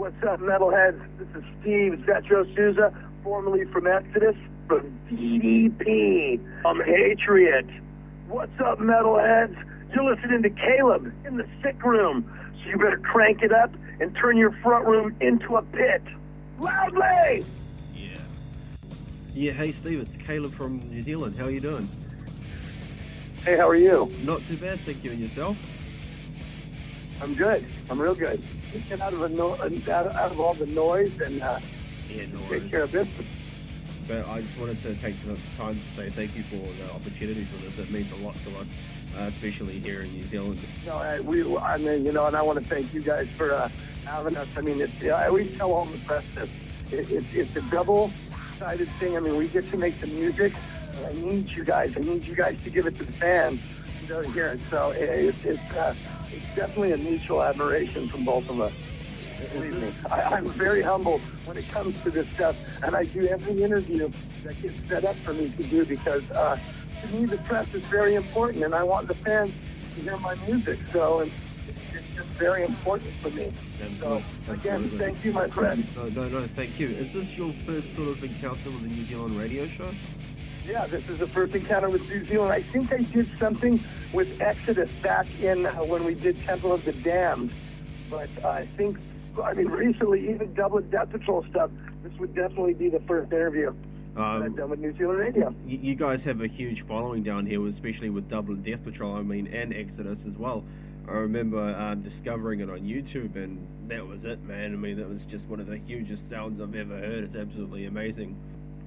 What's up, metalheads? This is Steve Zetro Souza, formerly from Exodus, from DDP. I'm Hatriot. What's up, metalheads? You're listening to Caleb in the sick room, so you better crank it up and turn your front room into a pit. Loudly! Yeah, hey Steve, it's Caleb from New Zealand. How are you doing? Hey, how are you? Not too bad, thank you. And yourself? I'm good. I'm real good. Get out of all the noise and take care of business. But I just wanted to take the time to say thank you for the opportunity for this. It means a lot to us, especially here in New Zealand. No, and I want to thank you guys for having us. I mean, I always tell all the press this. It's a double-sided thing. I mean, we get to make the music, and I need you guys to give it to the fans to hear it. So it's definitely a mutual admiration from both of us. Believe me, I'm very humble when it comes to this stuff, and I do every interview that gets set up for me to do because to me the press is very important, and I want the fans to hear my music. So it's just very important for me. Absolutely. So again, thank you, my friend. No, thank you. Is this your first sort of encounter with the New Zealand radio show? Yeah, this is the first encounter with New Zealand. I think I did something with Exodus back in when we did Temple of the Damned, but recently, even Dublin Death Patrol stuff, this would definitely be the first interview I've done with New Zealand radio. You guys have a huge following down here, especially with Dublin Death Patrol, and Exodus as well. I remember discovering it on YouTube, and that was it, man. I mean, that was just one of the hugest sounds I've ever heard. It's absolutely amazing.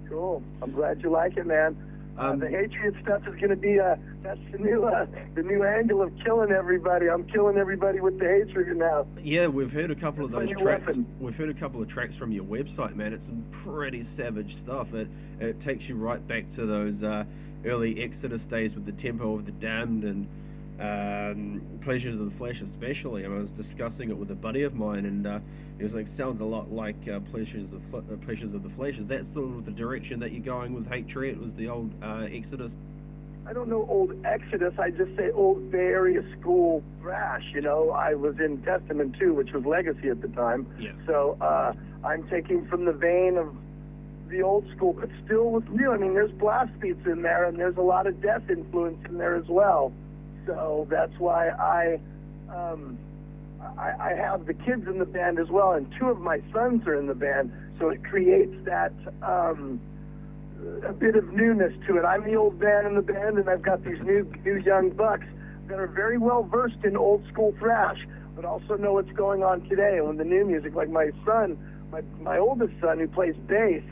Cool. I'm glad you like it, man. The Hatriot stuff is going to be that's the new angle of killing everybody. I'm killing everybody with the Hatriot now. Yeah, we've heard a couple of those tracks. We've heard a couple of tracks from your website, man. It's some pretty savage stuff. It takes you right back to those early Exodus days with the Tempo of the Damned and Pleasures of the Flesh, especially. I was discussing it with a buddy of mine, and he was like, "Sounds a lot like Pleasures of the Flesh." Is that sort of the direction that you're going with Hatriot? Was the old Exodus? I don't know old Exodus. I just say old Bay Area school thrash. I was in Testament too, which was Legacy at the time. Yeah. So I'm taking from the vein of the old school, but still with new. I mean, there's blast beats in there, and there's a lot of death influence in there as well. So that's why I have the kids in the band as well, and two of my sons are in the band, so it creates that a bit of newness to it. I'm the old man in the band, and I've got these new young bucks that are very well versed in old school thrash, but also know what's going on today. And when the new music, like my son, my oldest son who plays bass,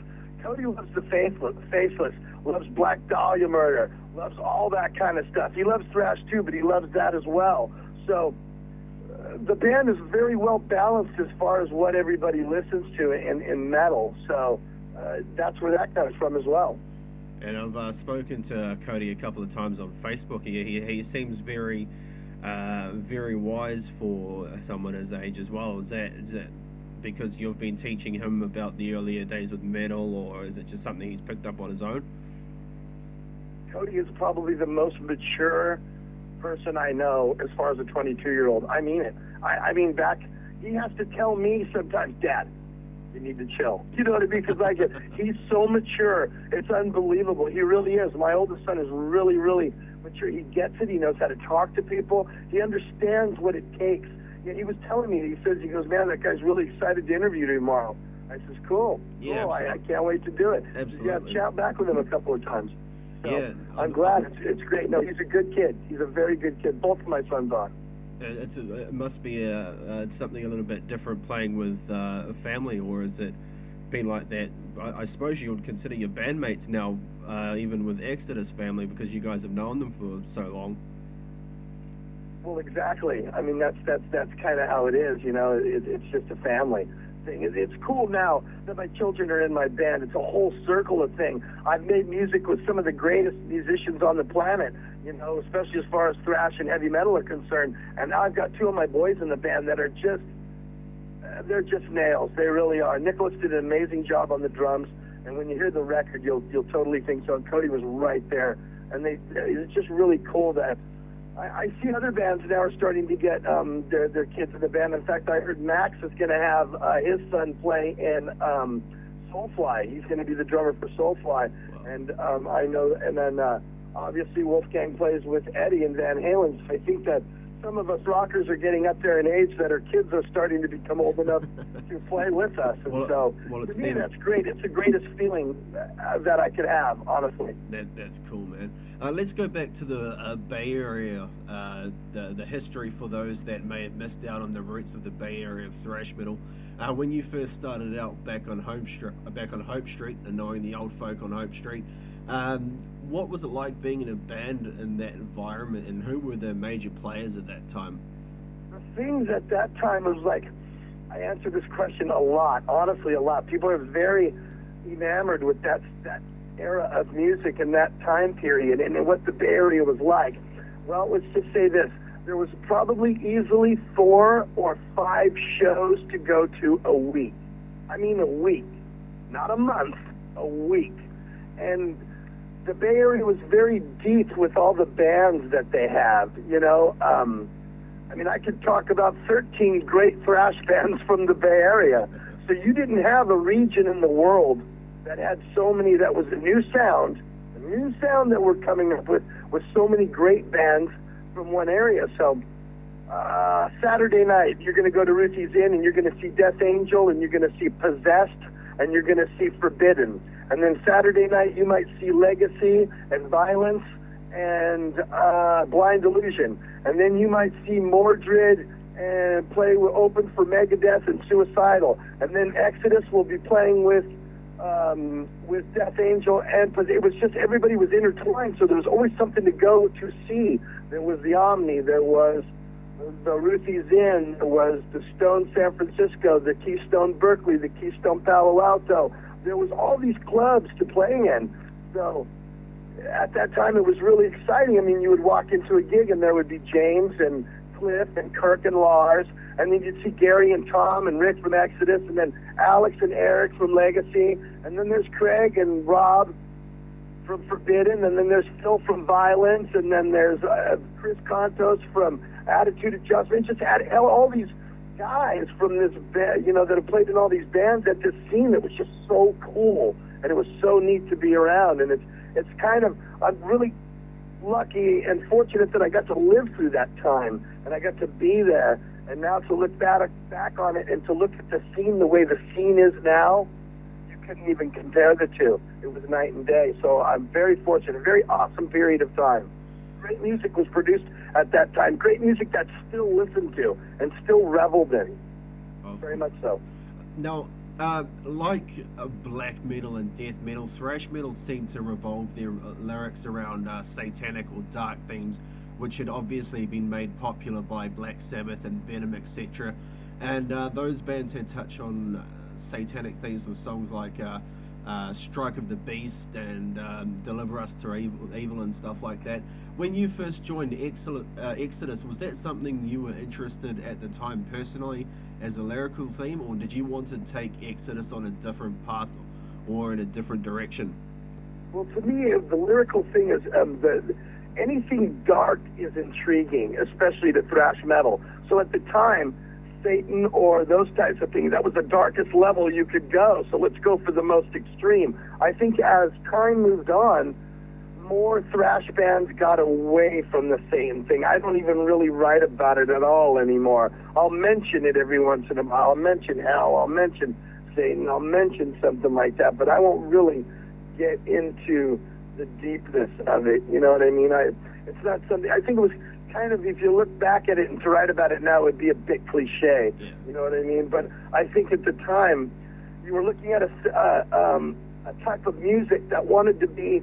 Cody loves the Faceless, loves Black Dahlia Murder, loves all that kind of stuff. He loves thrash too, but he loves that as well. So the band is very well balanced as far as what everybody listens to in metal. So that's where that comes from as well. And I've spoken to Cody a couple of times on Facebook. He seems very, very wise for someone his age as well. Is that because you've been teaching him about the earlier days with metal, or is it just something he's picked up on his own? Cody is probably the most mature person I know as far as a 22-year-old. I mean it. I mean, he has to tell me sometimes, Dad, you need to chill. You know what I mean? Because he's so mature. It's unbelievable. He really is. My oldest son is really, really mature. He gets it. He knows how to talk to people. He understands what it takes. He was telling me, he goes, man, that guy's really excited to interview you tomorrow. I says, cool. Yeah, cool. I can't wait to do it. Absolutely. Yeah, chat back with him a couple of times. So yeah, I'm glad. It's great. No, he's a good kid. He's a very good kid. Both of my sons are. It must be something a little bit different playing with a family, or has it been like that? I suppose you would consider your bandmates now, even with Exodus family, because you guys have known them for so long. Well, exactly. I mean, that's kind of how it is. It's just a family thing. It's cool now that my children are in my band. It's a whole circle of thing. I've made music with some of the greatest musicians on the planet, especially as far as thrash and heavy metal are concerned. And now I've got two of my boys in the band that are they're just nails. They really are. Nicholas did an amazing job on the drums, and when you hear the record, you'll totally think so. And Cody was right there. And it's just really cool that I see other bands now are starting to get their kids in the band. In fact, I heard Max is going to have his son play in Soulfly. He's going to be the drummer for Soulfly. Wow. And I know, and then obviously Wolfgang plays with Eddie and Van Halen. So I think that some of us rockers are getting up there in age that our kids are starting to become old enough to play with us. And to me, that's great. It's the greatest feeling that I could have, honestly. That's cool, man. Let's go back to the Bay Area, the history for those that may have missed out on the roots of the Bay Area of thrash metal. When you first started out back on Hope Street, and knowing the old folk on Hope Street, what was it like being in a band in that environment, and who were the major players at that time? The things at that time was like, I answer this question a lot, honestly a lot. People are very enamored with that era of music and that time period and what the Bay Area was like. Well, let's just say this. There was probably easily 4 or 5 shows to go to a week. I mean a week. Not a month, a week. And the Bay Area was very deep with all the bands that they have, you know. I mean, I could talk about 13 great thrash bands from the Bay Area. So you didn't have a region in the world that had so many, that was a new sound that we're coming up with so many great bands from one area. So Saturday night, you're going to go to Ruthie's Inn and you're going to see Death Angel and you're going to see Possessed and you're going to see Forbidden. And then Saturday night, you might see Legacy and Violence and Blind Illusion. And then you might see Mordred and open for Megadeth and Suicidal. And then Exodus will be playing with Death Angel. And it was just, everybody was intertwined, so there was always something to go to see. There was the Omni, there was the Ruthie's Inn, there was the Stone San Francisco, the Keystone Berkeley, the Keystone Palo Alto. There was all these clubs to play in. So at that time, it was really exciting. I mean, you would walk into a gig and there would be James and Cliff and Kirk and Lars, and then you'd see Gary and Tom and Rick from Exodus, and then Alex and Eric from Legacy, and then there's Craig and Rob from Forbidden, and then there's Phil from Violence, and then there's Chris Contos from Attitude Adjustment. Just had all these guys from this band, you know, that have played in all these bands at this scene that was just so cool, and it was so neat to be around. And it's kind of, I'm really lucky and fortunate that I got to live through that time, and I got to be there. And now to look back on it and to look at the scene the way the scene is now, you couldn't even compare the two. It was night and day. So I'm very fortunate, a very awesome period of time. Great music was produced at that time. Great music that's still listened to and still reveled in. Very much so. Now, like black metal and death metal, thrash metal seemed to revolve their lyrics around satanic or dark themes, which had obviously been made popular by Black Sabbath and Venom, etc. And those bands had touched on satanic themes with songs like Strike of the Beast and Deliver Us to Evil and stuff like that. When you first joined Exodus, was that something you were interested at the time personally as a lyrical theme, or did you want to take Exodus on a different path or in a different direction? Well, to me, the lyrical thing is anything dark is intriguing, especially to thrash metal. So at the time, Satan or those types of things, that was the darkest level you could go. So let's go for the most extreme. I think as time moved on, more thrash bands got away from the Satan thing. I don't even really write about it at all anymore. I'll mention it every once in a while. I'll mention hell. I'll mention Satan. I'll mention something like that. But I won't really get into the deepness of it. You know what I mean? It's not something. I think it was kind of, if you look back at it and to write about it now, it would be a bit cliche. Yeah. You know what I mean? But I think at the time, you were looking at a type of music that wanted to be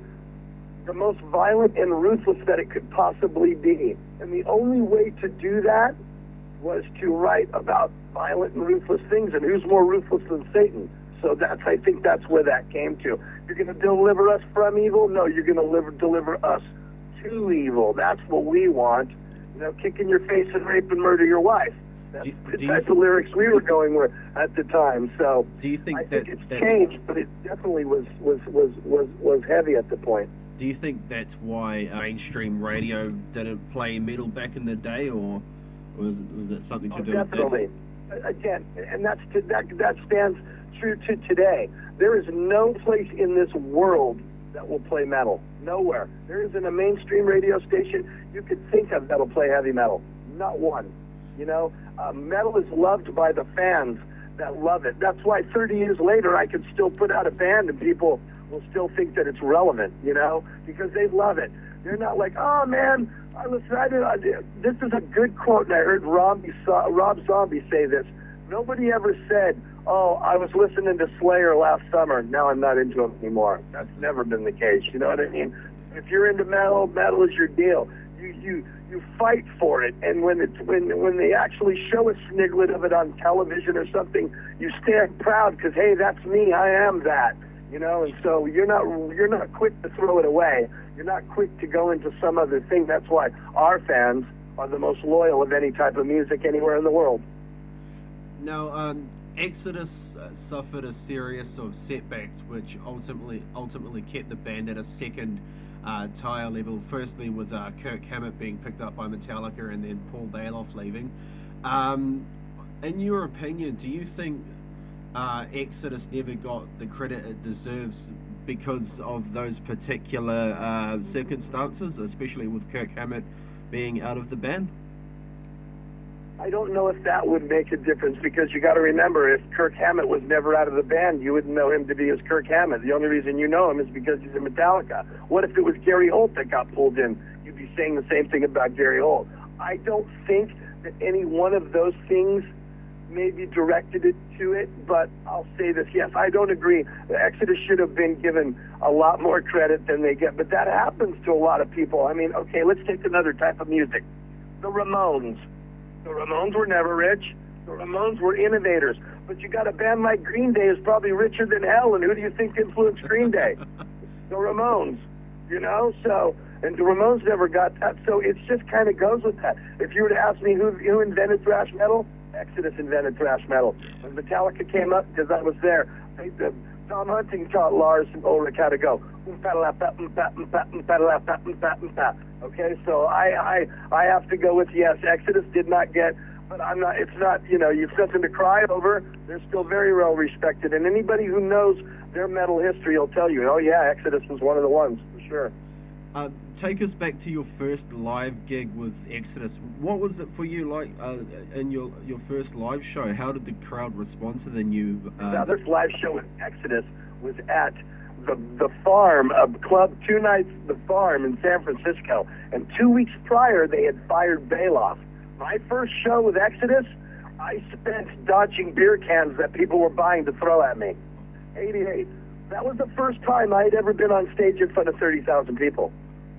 the most violent and ruthless that it could possibly be. And the only way to do that was to write about violent and ruthless things, and who's more ruthless than Satan? So I think that's where that came to. You're going to deliver us from evil? No, you're going to deliver us to evil. That's what we want. You know, kick in your face and rape and murder your wife. That's the type of lyrics we were going with at the time. So do you think I think it's changed, but it definitely was heavy at the point. Do you think that's why mainstream radio didn't play metal back in the day, or was it something to do definitely. With that? Again, and that stands true to today. There is no place in this world that will play metal. Nowhere. There isn't a mainstream radio station you could think of that'll play heavy metal. Not one. You know, metal is loved by the fans that love it. That's why 30 years later I can still put out a band and people will still think that it's relevant, you know, because they love it. They're not like, oh man, this is a good quote, and I heard Rob Zombie say this. Nobody ever said, oh, I was listening to Slayer last summer, now I'm not into them anymore. That's never been the case, you know what I mean? If you're into metal, metal is your deal. You fight for it, and when they actually show a sniglet of it on television or something, you stand proud because, hey, that's me, I am that, you know. And so you're not quick to throw it away. You're not quick to go into some other thing. That's why our fans are the most loyal of any type of music anywhere in the world. Now, Exodus suffered a series of setbacks, which ultimately kept the band at a second tier level. Firstly, with Kirk Hammett being picked up by Metallica, and then Paul Baloff leaving. In your opinion, do you think Exodus never got the credit it deserves because of those particular circumstances, especially with Kirk Hammett being out of the band? I don't know if that would make a difference, because you got to remember, if Kirk Hammett was never out of the band, you wouldn't know him to be as Kirk Hammett. The only reason you know him is because he's in Metallica. What if it was Gary Holt that got pulled in? You'd be saying the same thing about Gary Holt. I don't think that any one of those things maybe directed it to it, but I'll say this, yes, I don't agree. The Exodus should have been given a lot more credit than they get, but that happens to a lot of people. I mean, okay, let's take another type of music. The Ramones. The Ramones were never rich. The Ramones were innovators. But you got a band like Green Day is probably richer than hell, and who do you think influenced Green Day? The Ramones, you know? So, and the Ramones never got that, so it just kind of goes with that. If you were to ask me who invented thrash metal, Exodus invented thrash metal. When Metallica came up, because I was there, Tom Hunting taught Lars Ulrich how to go. Okay, so I have to go with yes. Exodus did not get, but I'm not. It's not. You know, you've something to cry over. They're still very well respected, and anybody who knows their metal history will tell you, oh yeah, Exodus was one of the ones for sure. Take us back to your first live gig with Exodus. What was it for you like in your first live show? How did the crowd respond to the new... Now, this live show with Exodus was at the Farm, a club, 2 nights, the Farm in San Francisco. And 2 weeks prior, they had fired Baloff. My first show with Exodus, I spent dodging beer cans that people were buying to throw at me. 88. That was the first time I had ever been on stage in front of 30,000 people.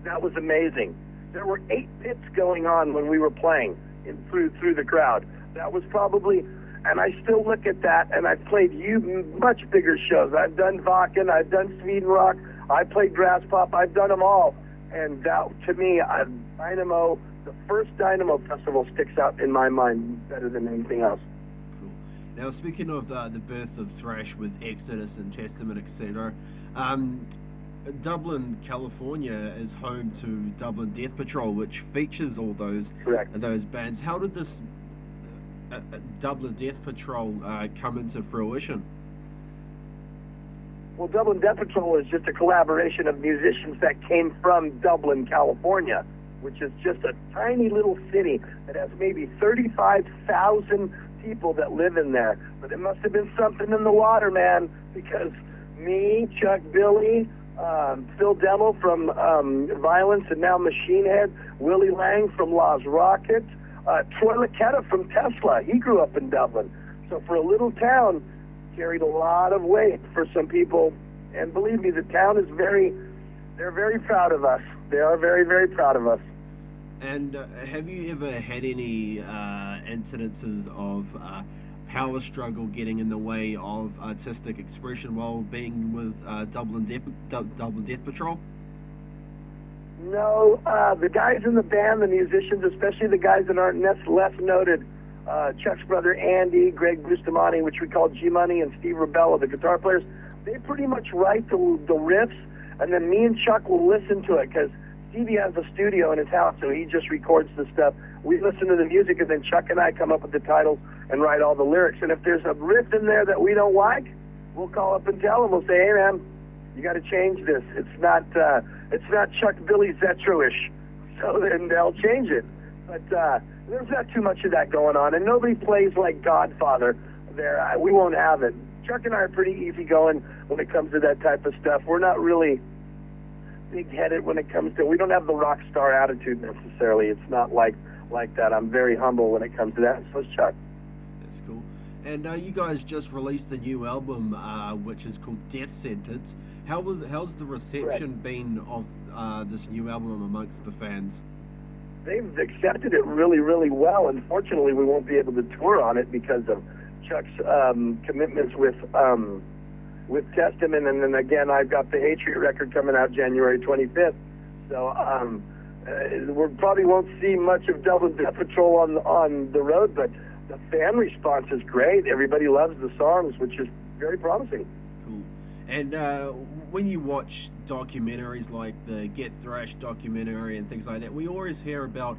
That was amazing. There were 8 pits going on when we were playing through the crowd. That was probably, and I still look at that, and I've played much bigger shows. I've done Wacken, I've done Sweden Rock, I played Grass Pop, I've done them all. And that, to me, Dynamo, the first Dynamo festival sticks out in my mind better than anything else. Cool. Now, speaking of the birth of thrash with Exodus and Testament, etc., Dublin, California is home to Dublin Death Patrol, which features all those bands. How did this Dublin Death Patrol come into fruition? Well, Dublin Death Patrol is just a collaboration of musicians that came from Dublin, California, which is just a tiny little city that has maybe 35,000 people that live in there. But it must have been something in the water, man, because me, Chuck Billy, Phil Demmel from Violence and now Machine Head, Willie Lang from Las Rockets, Troy Laketta from Tesla. He grew up in Dublin. So for a little town, carried a lot of weight for some people. And believe me, the town is they're very proud of us. They are very, very proud of us. And have you ever had any incidences of power struggle getting in the way of artistic expression while being with Dublin Death Patrol? No, the guys in the band, the musicians, especially the guys that aren't less noted, Chuck's brother Andy, Greg Bustamante, which we call G-Money, and Steve Rebella, the guitar players, they pretty much write the riffs, and then me and Chuck will listen to it, because Stevie has a studio in his house, so he just records the stuff. We listen to the music, and then Chuck and I come up with the titles and write all the lyrics. And if there's a riff in there that we don't like, we'll call up and tell him. We'll say, hey, man, you got to change this. It's not Chuck Billy Zetro-ish. So then they'll change it. But there's not too much of that going on, and nobody plays like Godfather there. We won't have it. Chuck and I are pretty easygoing when it comes to that type of stuff. We're not really big-headed when it comes to, we don't have the rock star attitude necessarily. It's not like that. I'm very humble when it comes to that. So is Chuck. That's cool. And you guys just released a new album, which is called Death Sentence. How's the reception been of this new album amongst the fans? They've accepted it really, really well. Unfortunately, we won't be able to tour on it because of Chuck's commitments with Testament, and then again, I've got the Hatriot record coming out January 25th. So we probably won't see much of Dublin Death Patrol on the road, but the fan response is great. Everybody loves the songs, which is very promising. Cool. And when you watch documentaries like the Get Thrash documentary and things like that, we always hear about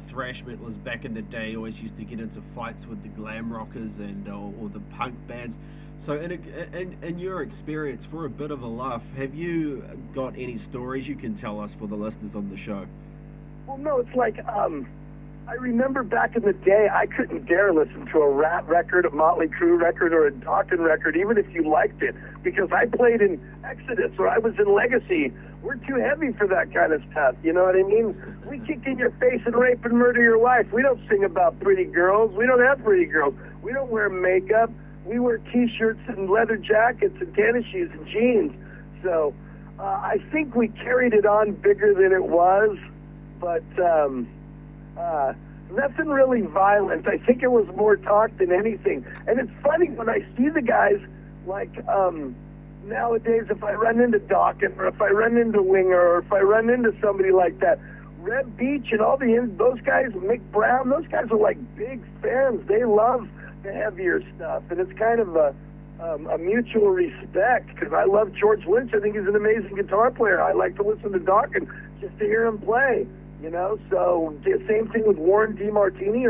thrash metalers back in the day always used to get into fights with the glam rockers and or the punk bands. So in your experience, for a bit of a laugh, have you got any stories you can tell us for the listeners on the show? Well, no, it's like I remember back in the day, I couldn't dare listen to a Rat record, a Motley Crue record, or a Dokken record, even if you liked it, because I played in Exodus or I was in Legacy. We're too heavy for that kind of stuff, you know what I mean? We kick in your face and rape and murder your wife. We don't sing about pretty girls. We don't have pretty girls. We don't wear makeup. We wear T-shirts and leather jackets and tennis shoes and jeans. So I think we carried it on bigger than it was, but nothing really violent. I think it was more talk than anything. And it's funny when I see the guys, like nowadays, if I run into Dokken or if I run into Winger or if I run into somebody like that, Red Beach and all those guys, Mick Brown, those guys are like big fans. They love the heavier stuff, and it's kind of a mutual respect, because I love George Lynch. I think he's an amazing guitar player. I like to listen to Dokken just to hear him play, you know. So the same thing with Warren DeMartini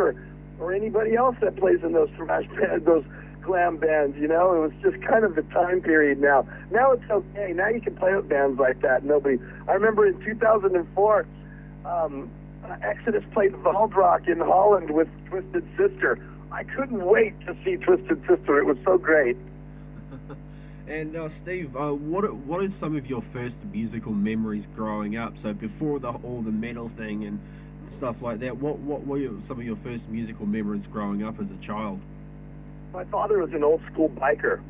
or anybody else that plays in those thrash bands, those glam bands, you know. It was just kind of the time period now. Now it's okay. Now you can play with bands like that. I remember in 2004, Exodus played Valdrock in Holland with Twisted Sister. I couldn't wait to see Twisted Sister. It was so great. And Steve, what is some of your first musical memories growing up? So before all the metal thing and stuff like that, what were some of your first musical memories growing up as a child? My father was an old school biker,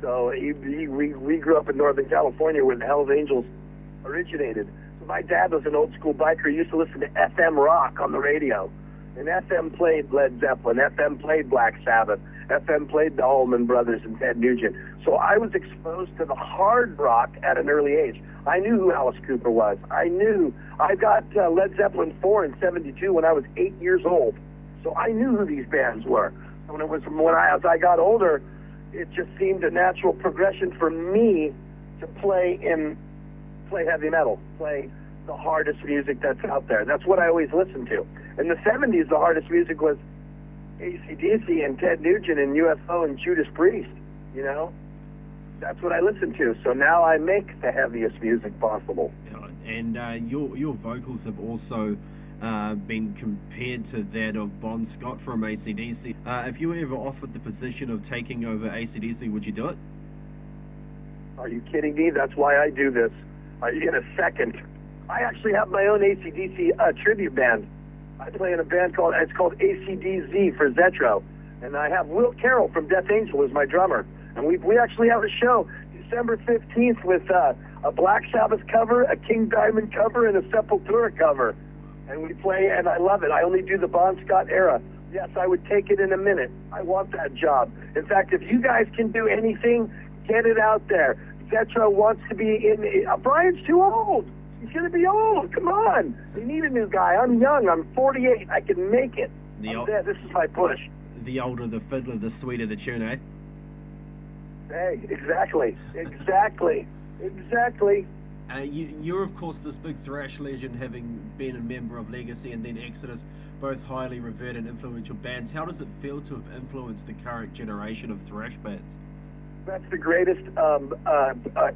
so we grew up in Northern California where the Hells Angels originated. So my dad was an old school biker. He used to listen to FM rock on the radio. And FM played Led Zeppelin, FM played Black Sabbath, FM played the Allman Brothers and Ted Nugent. So I was exposed to the hard rock at an early age. I knew who Alice Cooper was. I got Led Zeppelin 4 in '72 when I was 8 years old. So I knew who these bands were. And as I got older, it just seemed a natural progression for me to play heavy metal, play the hardest music that's out there. That's what I always listened to. In the 70s, the hardest music was AC/DC and Ted Nugent and UFO and Judas Priest, you know? That's what I listened to. So now I make the heaviest music possible. And your vocals have also been compared to that of Bon Scott from AC/DC. If you were ever offered the position of taking over AC/DC, would you do it? Are you kidding me? That's why I do this. In a second. I actually have my own AC/DC tribute band. I play in a band called ACDZ for Zetro. And I have Will Carroll from Death Angel as my drummer. And we actually have a show December 15th with a Black Sabbath cover, a King Diamond cover, and a Sepultura cover. And we play, and I love it. I only do the Bon Scott era. Yes, I would take it in a minute. I want that job. In fact, if you guys can do anything, get it out there. Zetro wants to be in... Brian's too old. He's going to be old. Come on. We need a new guy. I'm young. I'm 48. I can make it. This is my push. The older the fiddler, the sweeter the tune, eh? Hey, exactly. Exactly. You're, of course, this big thrash legend, having been a member of Legacy and then Exodus, both highly revered and influential bands. How does it feel to have influenced the current generation of thrash bands? That's the greatest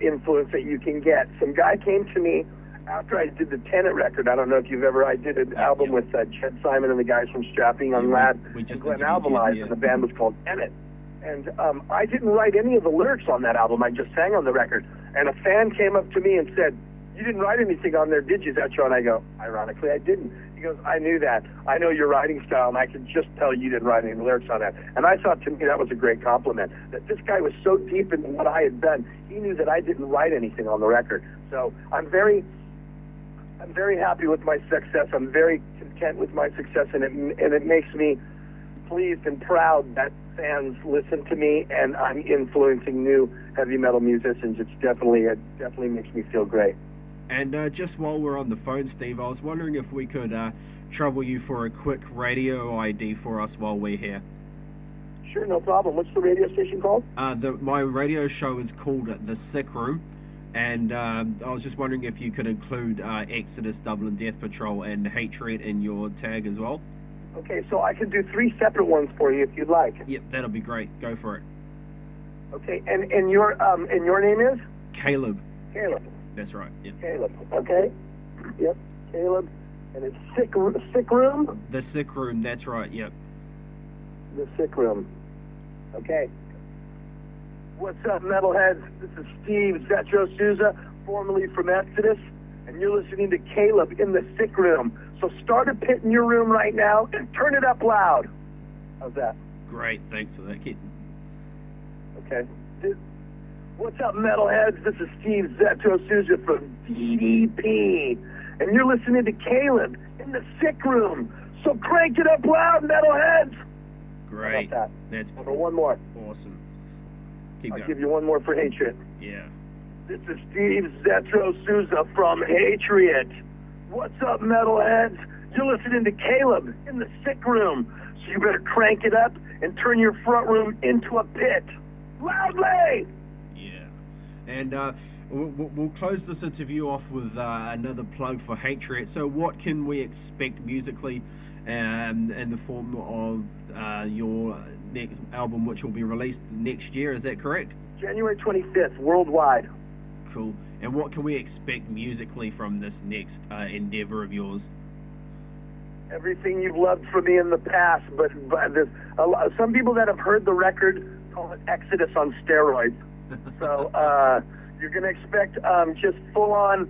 influence that you can get. Some guy came to me after I did the Tenet record. I don't know if you've ever, I did an album with Chet Simon and the guys from Strapping Young Lad and Glenn Alvarez, and the band was called Tenet. And I didn't write any of the lyrics on that album. I just sang on the record. And a fan came up to me and said, "You didn't write anything on there, did you, Zetro?" And I go, "Ironically, I didn't." He goes, "I knew that. I know your writing style, and I could just tell you didn't write any lyrics on that." And I thought, to me, that was a great compliment, that this guy was so deep in what I had done, he knew that I didn't write anything on the record. So I'm very happy with my success. I'm very content with my success, and it makes me pleased and proud that fans listen to me, and I'm influencing new heavy metal musicians. It definitely makes me feel great. And just while we're on the phone, Steve, I was wondering if we could trouble you for a quick radio ID for us while we're here. Sure, no problem. What's the radio station called? My radio show is called The Sick Room, and I was just wondering if you could include Exodus, Dublin Death Patrol, and Hatriot in your tag as well. Okay, so I can do 3 separate ones for you if you'd like. Yep, that'll be great. Go for it. Okay, and your name is? Caleb. Caleb. That's right. Yep. Caleb. Okay. Yep. Caleb. And it's sick room. The Sick Room. That's right. Yep. The Sick Room. Okay. What's up, metalheads? This is Steve Zetro Souza, formerly from Exodus, and you're listening to Caleb in the Sick Room. So start a pit in your room right now and turn it up loud. How's that? Great. Thanks for that, kid. Okay. What's up, metalheads? This is Steve Zetro Souza from DDP, and you're listening to Caleb in the Sick Room. So crank it up loud, metalheads. Great. How about that? That's one more. Awesome. Keep going. I'll give you one more for Hatriot. Yeah. This is Steve Zetro Souza from Hatriot. What's up, metalheads? You're listening to Caleb in the Sick Room. So you better crank it up and turn your front room into a pit. Loudly! Yeah. And we'll close this interview off with another plug for Hatriot. So what can we expect musically in the form of your next album, which will be released next year? Is that correct? January 25th, worldwide. Cool. And what can we expect musically from this next endeavor of yours? Everything you've loved from me in the past, but some people that have heard the record call it Exodus on steroids. So you're going to expect just full-on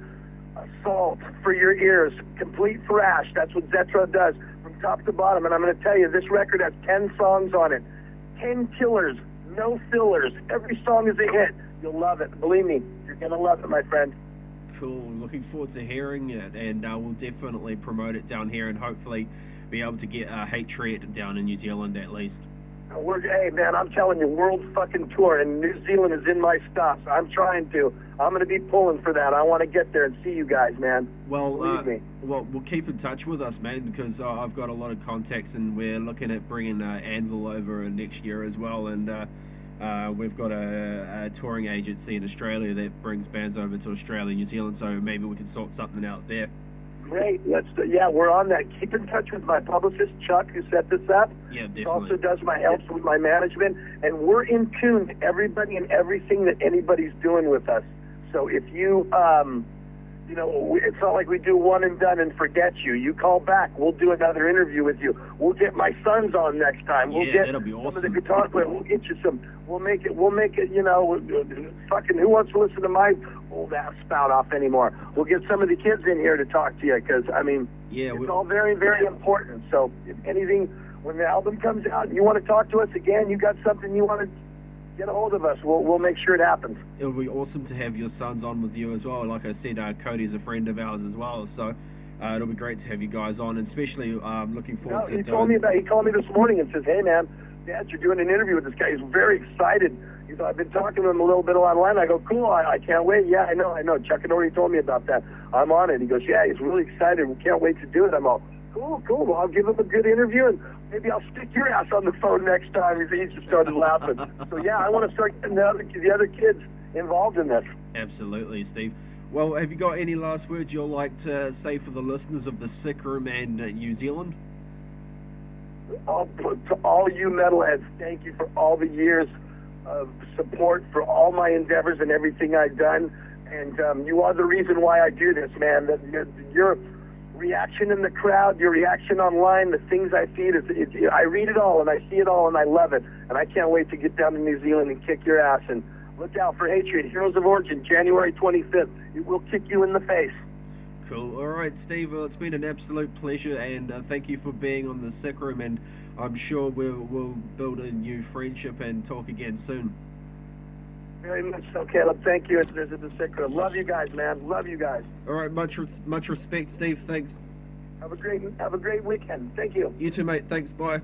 assault for your ears, complete thrash. That's what Zetro does from top to bottom. And I'm going to tell you, this record has 10 songs on it, 10 killers, no fillers. Every song is a hit. You'll love it. Believe me, you're going to love it, my friend. Cool. Looking forward to hearing it, and we'll definitely promote it down here and hopefully be able to get Hatriot down in New Zealand at least. Hey, man, I'm telling you, world fucking tour, and New Zealand is in my stops. I'm trying to. I'm going to be pulling for that. I want to get there and see you guys, man. Well, believe me. Well, we'll keep in touch with us, man, because I've got a lot of contacts, and we're looking at bringing Anvil over next year as well, and we've got a touring agency in Australia that brings bands over to Australia and New Zealand, so maybe we can sort something out there. Great. We're on that. Keep in touch with my publicist, Chuck, who set this up. Yeah, definitely. He also does my helps with my management, and we're in tune to everybody and everything that anybody's doing with us. So if you, it's not like we do one and done and forget you. You call back, we'll do another interview with you. We'll get my sons on next time. We'll get that'll be awesome. Some of the guitar players. We'll get you some. We'll make it. Fucking who wants to listen to my old ass spout off anymore? We'll get some of the kids in here to talk to you, because it's all very, very important. So if anything, when the album comes out and you want to talk to us again, you got something you want to get a hold of us, we'll make sure it happens. It'll be awesome to have your sons on with you as well. Like I said, Cody's a friend of ours as well, so it'll be great to have you guys on, and especially looking forward to. He called me this morning and says, "Hey man, Dad, you're doing an interview with this guy. He's very excited. He's, I've been talking to him a little bit online." I go, "Cool, I can't wait." "Yeah, I know. Chuck had already told me about that. I'm on it." He goes, "Yeah, he's really excited. We can't wait to do it." I'm all, Cool. Well, I'll give him a good interview, and maybe I'll stick your ass on the phone next time." He just started laughing. So yeah, I want to start getting the other kids involved in this. Absolutely, Steve. Well, have you got any last words you'd like to say for the listeners of the Sick Room and New Zealand? To all you metalheads, thank you for all the years of support for all my endeavors and everything I've done. And you are the reason why I do this, man. That your reaction in the crowd, your reaction online, the things I feed, I read it all and I see it all and I love it. And I can't wait to get down to New Zealand and kick your ass. And look out for Hatriot, Heroes of Origin, January 25th. It will kick you in the face. Cool. All right, Steve, well, it's been an absolute pleasure, and thank you for being on the Sick Room, and I'm sure we'll build a new friendship and talk again soon. Very much so, Caleb. Thank you. It's Visit the Sick Room. Love you guys, man. Love you guys. All right, much respect, Steve. Thanks. Have a great weekend. Thank you. You too, mate. Thanks. Bye.